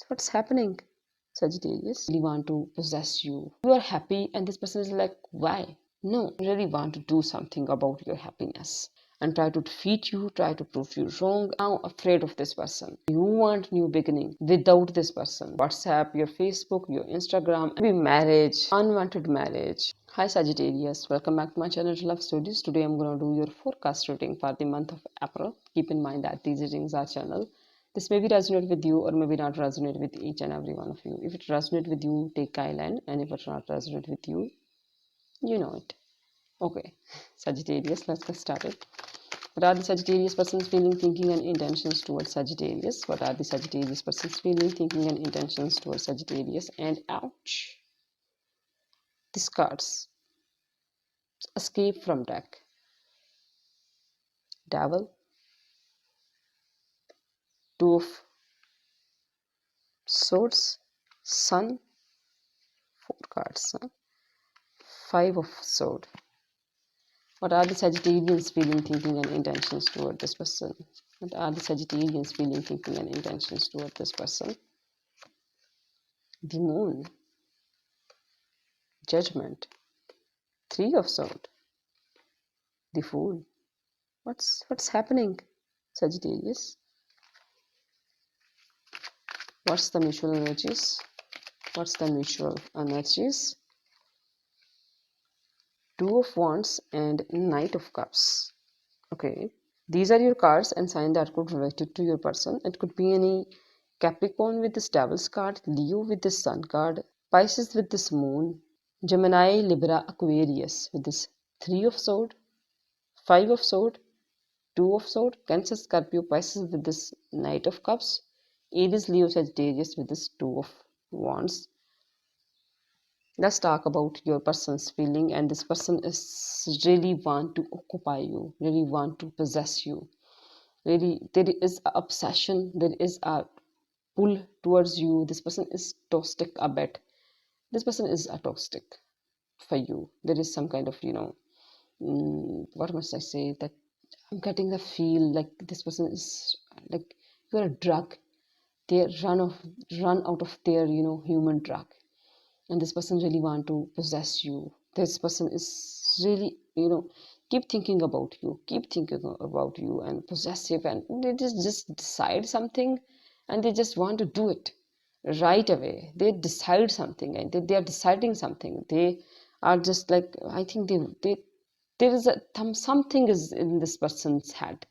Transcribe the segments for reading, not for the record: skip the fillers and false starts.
what's happening, Sagittarius? Really want to possess you. You are happy and this person is like, why? No, really want to do something about your happiness and try to defeat you, try to prove you wrong. Now afraid of this person. You want new beginning without this person. WhatsApp, your Facebook, your Instagram, maybe marriage, unwanted marriage. Hi Sagittarius, welcome back to my channel Love Stories. Today I'm going to do your forecast reading for the month of April. Keep in mind that these readings are channel. This may be resonate with you or maybe not resonate with each and every one of you. If it resonates with you, take Kylan, and if it not resonate with you, you know it. Okay, Sagittarius, let's get started. What are the Sagittarius person's feeling, thinking, and intentions towards Sagittarius? What are the Sagittarius person's feeling, thinking, and intentions towards Sagittarius? And ouch, these cards. Escape from deck. Devil. Two of Swords. Sun. Four cards. Five of Swords. What are the Sagittarians feeling, thinking, and intentions toward this person? What are the Sagittarians feeling, thinking, and intentions toward this person? The Moon. Judgment. Three of Swords. The Fool. What's happening, Sagittarius? What's the mutual energies? What's the mutual energies? Two of Wands and Knight of Cups. Okay, these are your cards and sign that could relate to your person. It could be any Capricorn with this Devil's card, Leo with this Sun card, Pisces with this Moon, Gemini, Libra, Aquarius with this Three of Swords, Five of Swords, Two of Swords, Cancer, Scorpio, Pisces with this Knight of Cups, Aries, Leo, Sagittarius with this Two of Wands. Let's talk about your person's feeling, and this person is really want to occupy you, really want to possess you. Really, there is a obsession, there is a pull towards you. This person is toxic a bit. This person is a toxic for you. There is some kind of, what must I say, that I'm getting the feel like this person is like you're a drug. They run out of their, human drug, and this person really want to possess you. This person is really, keep thinking about you, and possessive, and they just decide something and they just want to do it right away. They decide something and they are deciding something. They are just like, I think they there is something is in this person's head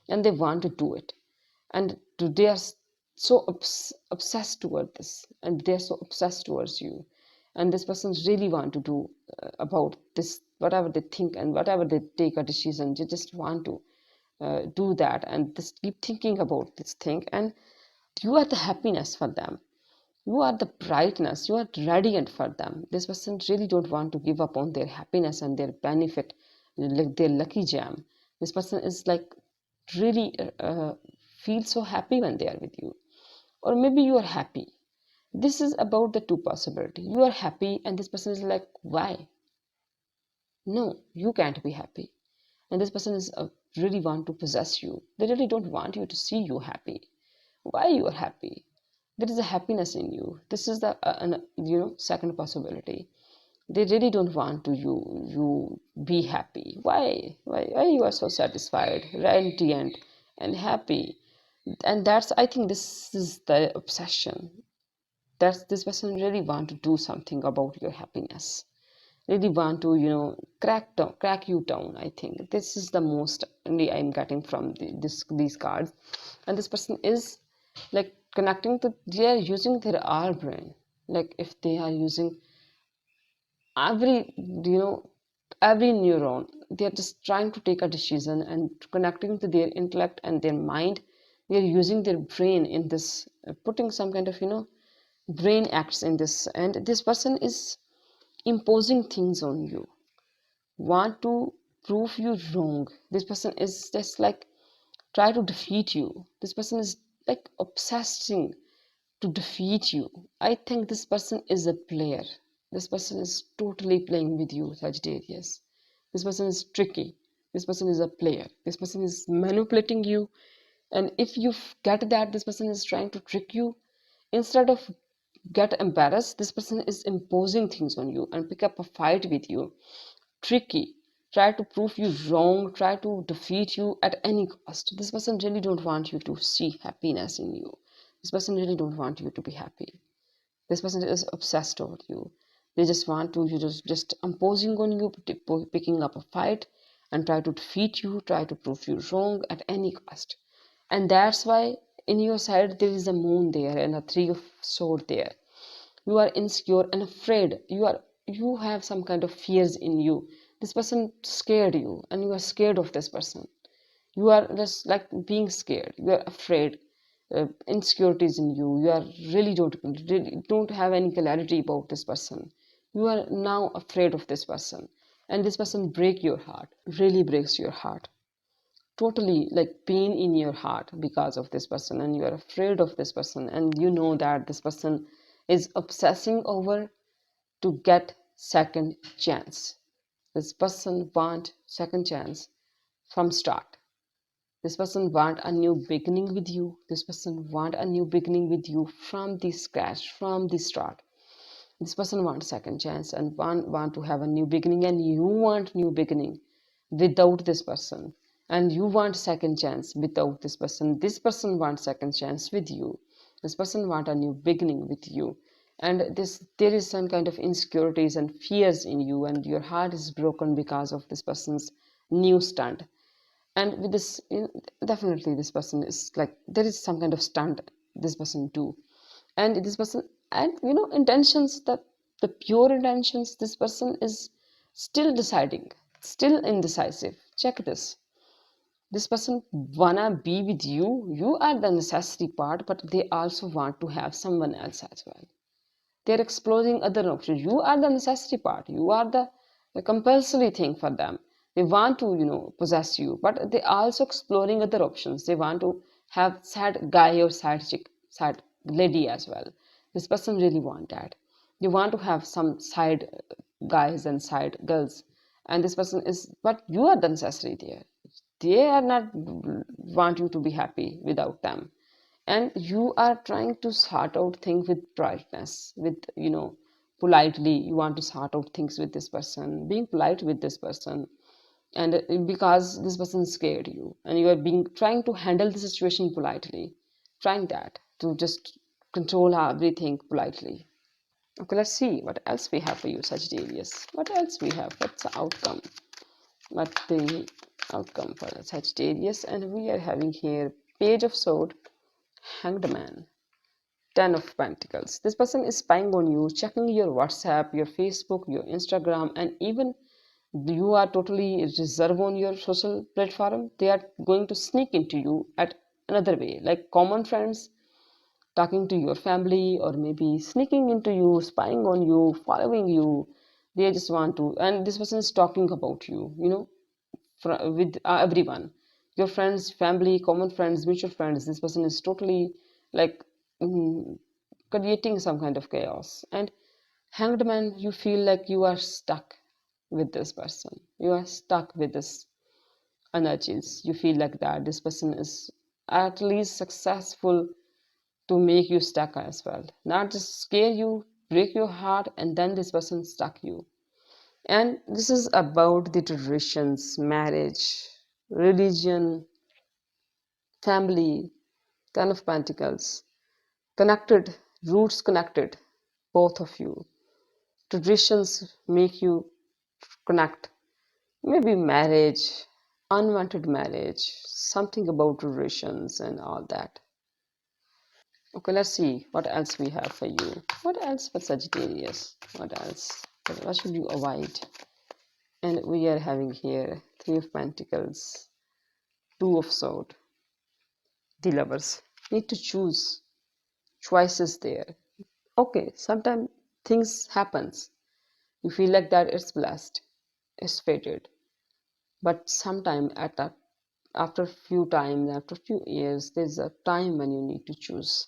and they want to do it, and they are so obsessed toward this, and they're so obsessed towards you, and this person's really want to do about this, whatever they think and whatever they take a decision, they just want to do that and just keep thinking about this thing. And you are the happiness for them, you are the brightness, you are radiant for them. This person really don't want to give up on their happiness and their benefit, like their lucky jam. This person is like really feel so happy when they are with you, or maybe you are happy. This is about the two possibility. You are happy and this person is like, why? No, you can't be happy. And this person is really want to possess you. They really don't want you to see you happy. Why you are happy? There is a happiness in you. This is the second possibility. They really don't want to you be happy. Why you are so satisfied, radiant, and happy? And that's, I think this is the obsession. That's, this person really want to do something about your happiness, really want to crack you down. I think this is the most only I'm getting from these cards. And this person is like connecting to, they are using their R brain. Like if they are using every every neuron, they are just trying to take a decision and connecting to their intellect and their mind. They are using their brain in this, putting some kind of brain acts in this, and this person is imposing things on you, want to prove you wrong. This person is just like try to defeat you. This person is like obsessing to defeat you. I think this person is a player. This person is totally playing with you, Sagittarius. This person is tricky. This person is a player. This person is manipulating you. And if you get that this person is trying to trick you, instead of get embarrassed, this person is imposing things on you and pick up a fight with you. Tricky, try to prove you wrong, try to defeat you at any cost. This person really don't want you to see happiness in you. This person really don't want you to be happy. This person is obsessed over you. They just want to, you just imposing on you, picking up a fight and try to defeat you, try to prove you wrong at any cost. And that's why in your side there is a moon there and a three of sword there. You are insecure and afraid. You have some kind of fears in you. This person scared you and you are scared of this person. You are just like being scared, you are afraid, insecurities in you. You are really don't have any clarity about this person. You are now afraid of this person, and this person break your heart, really breaks your heart, totally like pain in your heart because of this person, and you are afraid of this person, and you know that this person is obsessing over to get second chance. This person want second chance from start. This person want a new beginning with you. This person want a new beginning with you from the scratch, from the start. This person want second chance and want to have a new beginning, and you want new beginning without this person, and you want second chance without this person. This person wants second chance with you. This person want a new beginning with you, and this there is some kind of insecurities and fears in you, and your heart is broken because of this person's new stunt. And with this, definitely this person is like there is some kind of stunt this person do. And this person, and intentions, that the pure intentions, this person is still deciding, still indecisive. Check this person wanna be with you. You are the necessary part, but they also want to have someone else as well. They're exploring other options. You are the necessary part. You are the compulsory thing for them. They want to, possess you, but they also exploring other options. They want to have side guy or side chick, side lady as well. This person really want that. They want to have some side guys and side girls, and this person is. But you are the necessary there. They are not want you to be happy without them, and you are trying to sort out things with politeness, with politely. You want to sort out things with this person, being polite with this person, and because this person scared you, and you are being trying to handle the situation politely, trying that to just control everything politely. Okay, let's see what else we have for you, Sagittarius. What else we have? What's the outcome? What the outcome for Sagittarius? And we are having here Page of Sword, Hanged Man, Ten of Pentacles. This person is spying on you, checking your WhatsApp, your Facebook, your Instagram, and even you are totally reserved on your social platform. They are going to sneak into you at another way, like common friends talking to your family, or maybe sneaking into you, spying on you, following you. They just want to, and this person is talking about you, with everyone, your friends, family, common friends, mutual friends. This person is totally like mm, creating some kind of chaos. And hanged man, you feel like you are stuck with this person, you are stuck with this energies. You feel like that this person is at least successful to make you stuck as well, not just scare you, break your heart, and then this person stuck you. And this is about the traditions, marriage, religion, family, Ten of Pentacles, connected, roots connected, both of you. Traditions make you connect. Maybe marriage, unwanted marriage, something about traditions and all that. Okay, let's see what else we have for you. What else for Sagittarius? What else? What should you avoid? And we are having here Three of Pentacles, Two of Swords, the Lovers. Need to choose. Choices there. Okay, sometimes things happens. You feel like that it's blessed, it's fated. But sometime after a few times, after a few years, there's a time when you need to choose,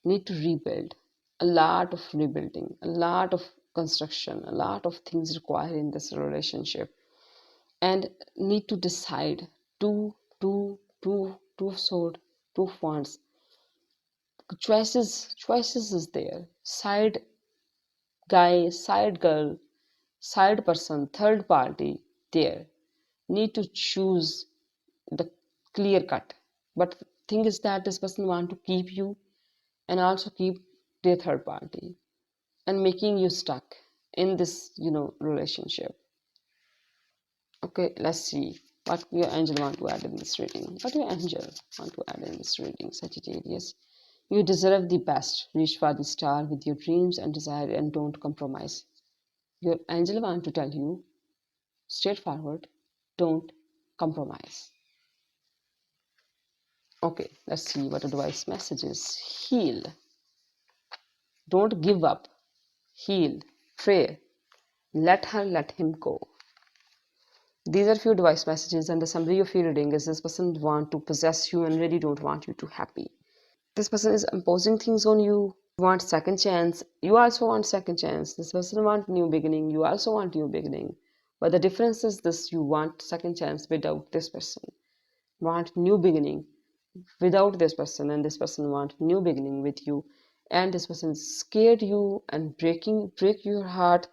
need to rebuild. A lot of rebuilding, a lot of construction, a lot of things required in this relationship, and need to decide two of sword, two of wands, choices is there. Side guy, side girl, side person, third party, there. Need to choose the clear cut. But thing is that this person want to keep you and also keep their third party and making you stuck in this, relationship. Okay, let's see what your angel want to add in this reading. What your angel want to add in this reading, Sagittarius? You deserve the best. Reach for the star with your dreams and desire and don't compromise. Your angel want to tell you straightforward, don't compromise. Okay, let's see what advice messages. Heal. Don't give up. Heal. Pray. Let her, let him go. These are few advice messages, and the summary of your reading is this person want to possess you and really don't want you to happy. This person is imposing things on you. Want second chance. You also want second chance. This person want new beginning. You also want new beginning. But the difference is this: you want second chance without this person. Want new beginning without this person, and this person want new beginning with you, and this person scared you and break your heart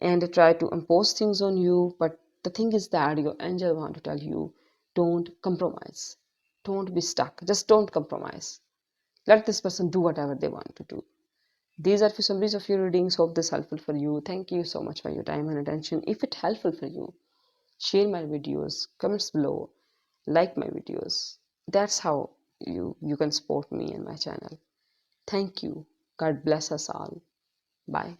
and try to impose things on you. But the thing is that your angel want to tell you, don't compromise, don't be stuck, just don't compromise. Let this person do whatever they want to do. These are few summaries of your readings. Hope this helpful for you. Thank you so much for your time and attention. If it helpful for you, share my videos, comments below, like my videos. That's how you can support me and my channel. Thank you. God bless us all. Bye.